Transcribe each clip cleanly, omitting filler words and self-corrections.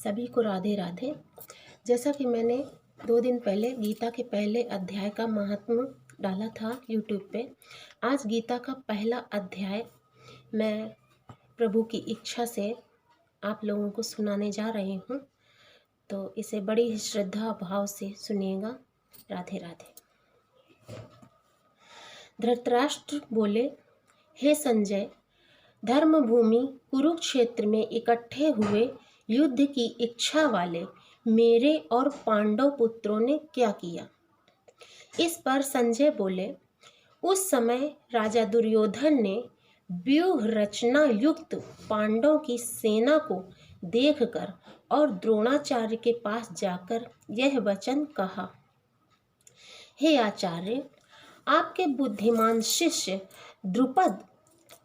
सभी को राधे राधे। जैसा कि मैंने 2 दिन पहले गीता के पहले अध्याय का महात्म्य डाला था यूट्यूब पे, आज गीता का पहला अध्याय मैं प्रभु की इच्छा से आप लोगों को सुनाने जा रही हूँ, तो इसे बड़ी ही श्रद्धा भाव से सुनिएगा। राधे राधे। धृतराष्ट्र बोले, हे संजय, धर्मभूमि कुरुक्षेत्र में इकट्ठे हुए युद्ध की इच्छा वाले मेरे और पांडव पुत्रों ने क्या किया। इस पर संजय बोले, उस समय राजा दुर्योधन ने व्यूह रचना युक्त पांडवों की सेना को देखकर और द्रोणाचार्य के पास जाकर यह वचन कहा, हे आचार्य, आपके बुद्धिमान शिष्य द्रुपद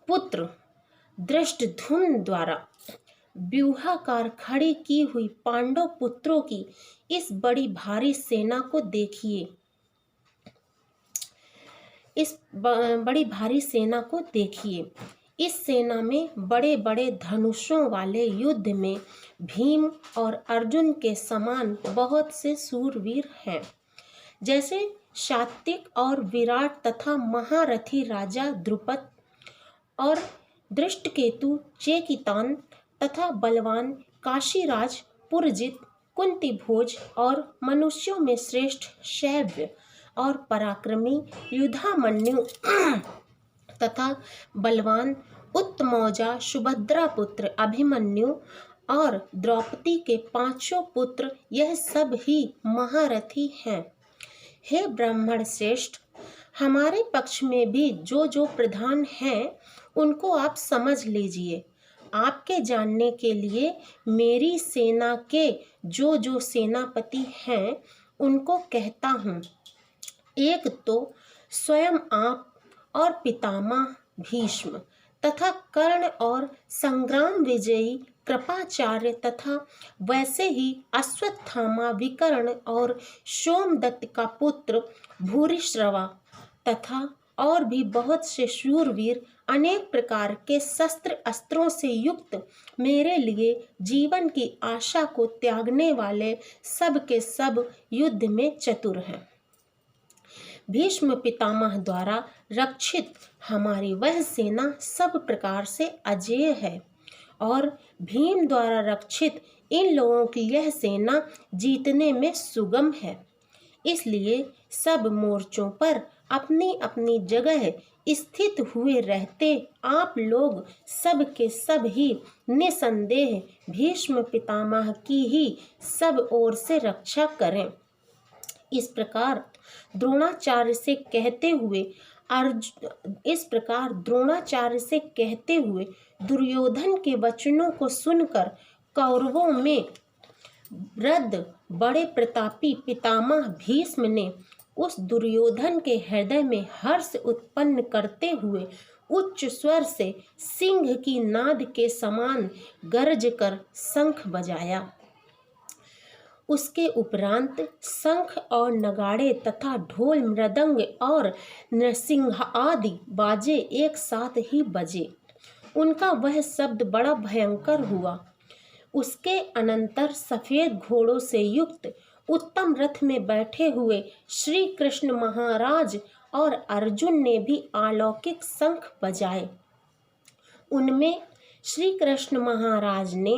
पुत्र धृष्टद्युम्न द्वारा व्यूहाकार खड़ी की हुई पांडव पुत्रों की इस बड़ी भारी सेना को देखिए। इस सेना में बड़े बड़े धनुषों वाले युद्ध में भीम और अर्जुन के समान बहुत से सूरवीर हैं, जैसे सात्विक और विराट तथा महारथी राजा द्रुपद और दृष्टकेतु चेकितान तथा बलवान काशीराज पुरजित, कुंती भोज और मनुष्यों में श्रेष्ठ शैव्य और पराक्रमी युधामन्यु तथा बलवान उत्तमौजा सुभद्रा पुत्र अभिमन्यु और द्रौपदी के 5 पुत्र, यह सब ही महारथी हैं। हे ब्राह्मण श्रेष्ठ, हमारे पक्ष में भी जो जो प्रधान हैं उनको आप समझ लीजिए। आपके जानने के लिए मेरी सेना के जो जो सेनापति हैं उनको कहता हूँ। एक तो स्वयं आप और पितामह भीष्म तथा कर्ण और संग्राम विजयी कृपाचार्य तथा वैसे ही अश्वत्थामा विकर्ण और सोमदत्त का पुत्र भूरिश्रवा तथा और भी बहुत से शूरवीर अनेक प्रकार के शस्त्र अस्त्रों से युक्त, मेरे लिए जीवन की आशा को त्यागने वाले सब के सब युद्ध में चतुर हैं। भीष्म पितामह द्वारा रक्षित हमारी वह सेना सब प्रकार से अजेय है और भीम द्वारा रक्षित इन लोगों की यह सेना जीतने में सुगम है। इसलिए सब मोर्चों पर अपनी अपनी जगह स्थित हुए रहते आप लोग सब के सब ही निसंदेह भीष्म पितामह की ही सब ओर से रक्षा करें। इस प्रकार द्रोणाचार्य से कहते हुए दुर्योधन के वचनों को सुनकर कौरवों में वृद्ध बड़े प्रतापी पितामह भीष्म ने उस दुर्योधन के हृदय में हर्ष उत्पन्न करते हुए उच्च स्वर से सिंह की नाद के समान गरज कर शंख बजाया। उसके उपरांत शंख और नगाड़े तथा ढोल मृदंग और नरसिंह आदि बाजे एक साथ ही बजे। उनका वह शब्द बड़ा भयंकर हुआ। उसके अनंतर सफेद घोड़ों से युक्त उत्तम रथ में बैठे हुए श्री कृष्ण महाराज और अर्जुन ने भी अलौकिक शंख बजाए। उनमें श्री कृष्ण महाराज ने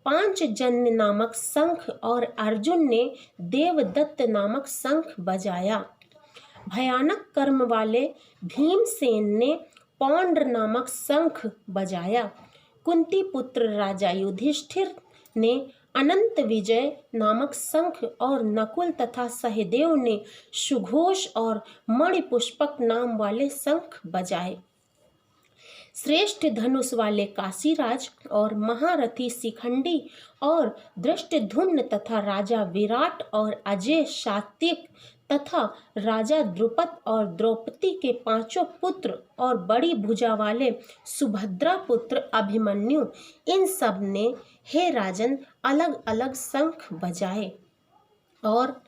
पांचजन्य नामक शंख और अर्जुन ने देवदत्त नामक शंख बजाया। भयानक कर्म वाले भीमसेन ने पौंड्र नामक शंख बजाया। कुंती पुत्र राजा युधिष्ठिर ने अनंत विजय नामक शंख और नकुल तथा सहदेव ने सुघोष और मणिपुष्पक नाम वाले शंख बजाए। श्रेष्ठ धनुष वाले काशीराज और महारथी शिखंडी और धृष्टद्युम्न तथा राजा विराट और अजय सात्विक तथा राजा द्रुपद और द्रौपदी के 5 पुत्र और बड़ी भुजा वाले सुभद्रा पुत्र अभिमन्यु, इन सब ने हे राजन अलग अलग शंख बजाए और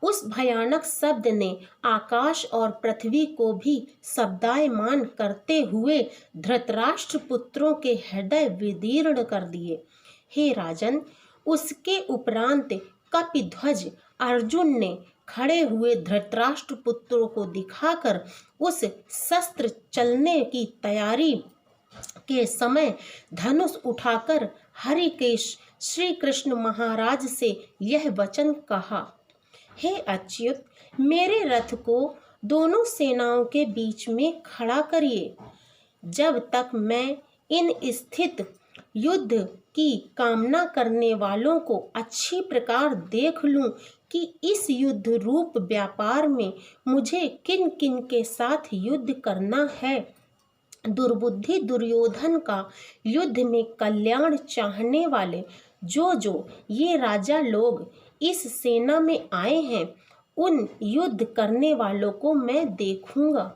उस भयानक शब्द ने आकाश और पृथ्वी को भी शब्दायमान करते हुए धृतराष्ट्र पुत्रों के हृदय विदीर्ण कर दिए। हे राजन, उसके उपरांत कपिध्वज अर्जुन ने खड़े हुए धृतराष्ट्र पुत्रों को दिखाकर उस शस्त्र चलने की तैयारी के समय धनुष उठाकर हरिकेश श्री कृष्ण महाराज से यह वचन कहा, हे अच्युत, मेरे रथ को दोनों सेनाओं के बीच में खड़ा करिए। जब तक मैं इन स्थित युद्ध की कामना करने वालों को अच्छी प्रकार देख लूं कि इस युद्ध रूप व्यापार में मुझे किन किन के साथ युद्ध करना है। दुर्बुद्धि दुर्योधन का युद्ध में कल्याण चाहने वाले जो ये राजा लोग इस सेना में आए हैं, उन युद्ध करने वालों को मैं देखूंगा।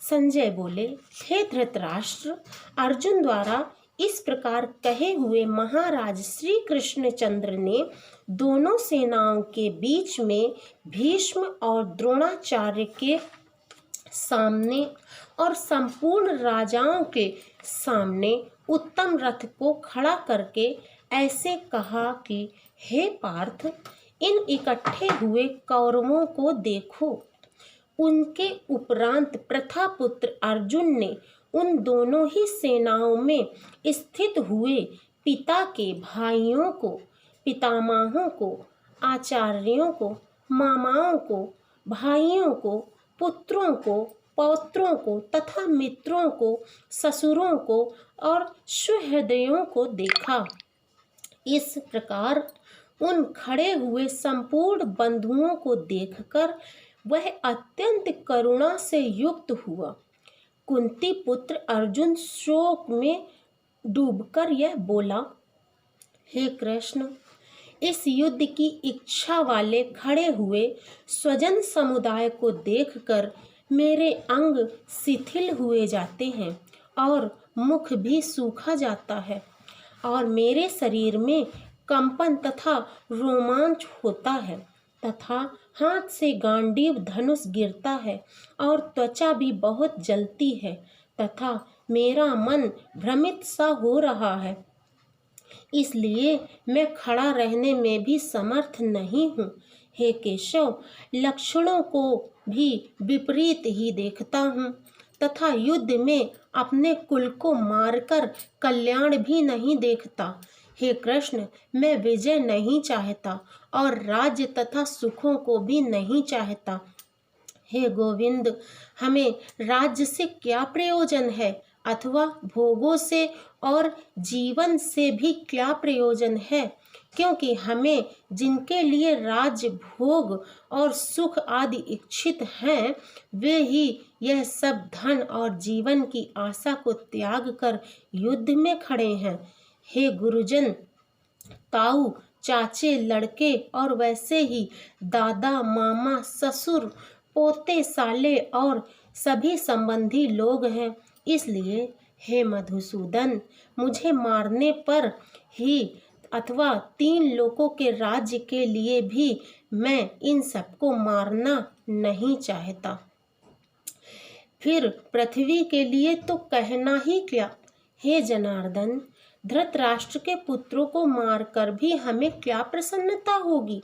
संजय बोले, हे धृतराष्ट्र, अर्जुन द्वारा इस प्रकार कहे हुए महाराज श्री कृष्णचंद्र ने दोनों सेनाओं के बीच में भीष्म और द्रोणाचार्य के सामने और संपूर्ण राजाओं के सामने उत्तम रथ को खड़ा करके ऐसे कहा कि हे पार्थ, इन इकट्ठे हुए कौरवों को देखो। उनके उपरांत प्रथापुत्र अर्जुन ने उन दोनों ही सेनाओं में स्थित हुए पिता के भाइयों को, पितामहों को, आचार्यों को, मामाओं को, भाइयों को, पुत्रों को, पौत्रों को तथा मित्रों को, ससुरों को और सुहृदयों को देखा। इस प्रकार उन खड़े हुए संपूर्ण बंधुओं को देखकर वह अत्यंत करुणा से युक्त हुआ। कुंती पुत्र अर्जुन शोक में डूबकर यह बोला, हे कृष्ण, इस युद्ध की इच्छा वाले खड़े हुए स्वजन समुदाय को देखकर मेरे अंग शिथिल हुए जाते हैं और मुख भी सूखा जाता है और मेरे शरीर में कंपन तथा रोमांच होता है तथा हाथ से गांडीव धनुष गिरता है और त्वचा भी बहुत जलती है तथा मेरा मन भ्रमित सा हो रहा है। इसलिए मैं खड़ा रहने में भी समर्थ नहीं हूँ। हे केशव, लक्षणों को भी विपरीत ही देखता हूँ तथा युद्ध में अपने कुल को मारकर कल्याण भी नहीं देखता। हे कृष्ण, मैं विजय नहीं चाहता और राज्य तथा सुखों को भी नहीं चाहता। हे गोविंद, हमें राज्य से क्या प्रयोजन है अथवा भोगों से और जीवन से भी क्या प्रयोजन है, क्योंकि हमें जिनके लिए राज्य, भोग और सुख आदि इच्छित हैं, वे ही यह सब धन और जीवन की आशा को त्याग कर युद्ध में खड़े हैं। हे गुरुजन, ताऊ, चाचे, लड़के और वैसे ही दादा, मामा, ससुर, पोते, साले और सभी संबंधी लोग हैं। इसलिए हे मधुसूदन, मुझे मारने पर ही अथवा 3 लोकों के राज्य के लिए भी मैं इन सबको मारना नहीं चाहता। फिर पृथ्वी के लिए तो कहना ही क्या। हे जनार्दन, धृतराष्ट्र के पुत्रों को मारकर भी हमें क्या प्रसन्नता होगी।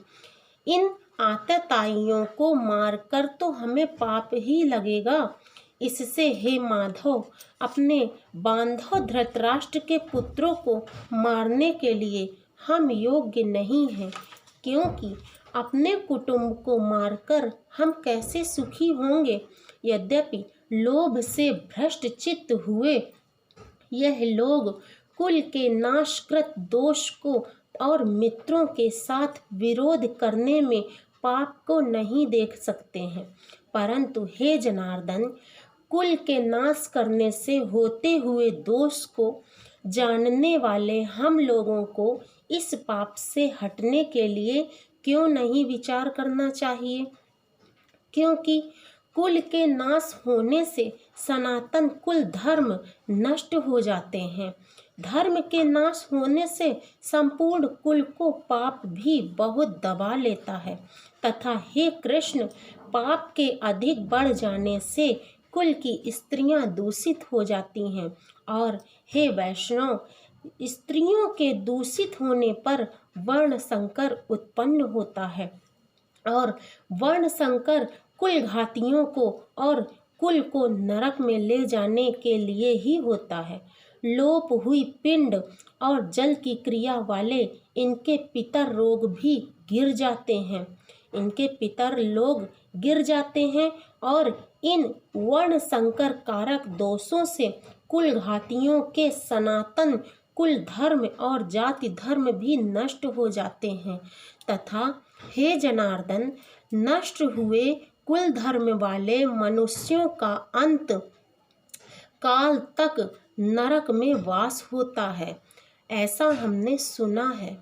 इन आतताइयों को मारकर तो हमें पाप ही लगेगा। इससे हे माधव, अपने बांधव धृतराष्ट्र के पुत्रों को मारने के लिए हम योग्य नहीं हैं, क्योंकि अपने कुटुंब को मारकर हम कैसे सुखी होंगे। यद्यपि लोभ से भ्रष्ट चित्त हुए यह लोग कुल के नाशकृत दोष को और मित्रों के साथ विरोध करने में पाप को नहीं देख सकते हैं, परंतु हे जनार्दन, कुल के नाश करने से होते हुए दोष को जानने वाले हम लोगों को इस पाप से हटने के लिए क्यों नहीं विचार करना चाहिए। क्योंकि कुल के नाश होने से सनातन कुल धर्म नष्ट हो जाते हैं। धर्म के नाश होने से संपूर्ण कुल को पाप भी बहुत दबा लेता है तथा हे कृष्ण, पाप के अधिक बढ़ जाने से कुल की स्त्रियां दूषित हो जाती हैं और हे वैष्णव, स्त्रियों के दूषित होने पर वर्ण संकर उत्पन्न होता है और वर्ण संकर कुल घातियों को और कुल को नरक में ले जाने के लिए ही होता है। लोप हुई पिंड और जल की क्रिया वाले इनके पितर रोग भी गिर जाते हैं। इनके पितर लोग गिर जाते हैं और इन वर्ण संकर कारक दोषों से कुल घातियों के सनातन कुल धर्म और जाति धर्म भी नष्ट हो जाते हैं तथा हे जनार्दन, नष्ट हुए कुल धर्म वाले मनुष्यों का अंत काल तक नरक में वास होता है, ऐसा हमने सुना है।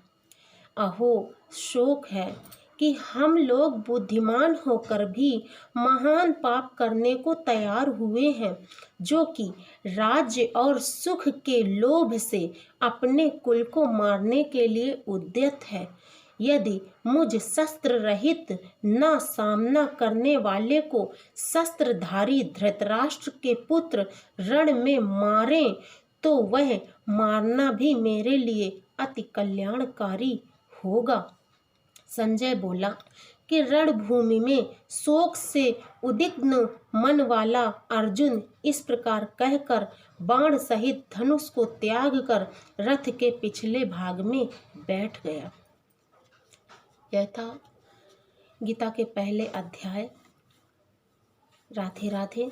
अहो शोक है कि हम लोग बुद्धिमान होकर भी महान पाप करने को तैयार हुए हैं, जो कि राज्य और सुख के लोभ से अपने कुल को मारने के लिए उद्यत है। यदि मुझ शस्त्र रहित न सामना करने वाले को शस्त्रधारी धृतराष्ट्र के पुत्र रण में मारें तो वह मारना भी मेरे लिए अति कल्याणकारी होगा। संजय बोला कि रणभूमि में शोक से उद्विग्न मन वाला अर्जुन इस प्रकार कहकर बाण सहित धनुष को त्याग कर रथ के पिछले भाग में बैठ गया। यह था गीता के पहले अध्याय। राधे राधे।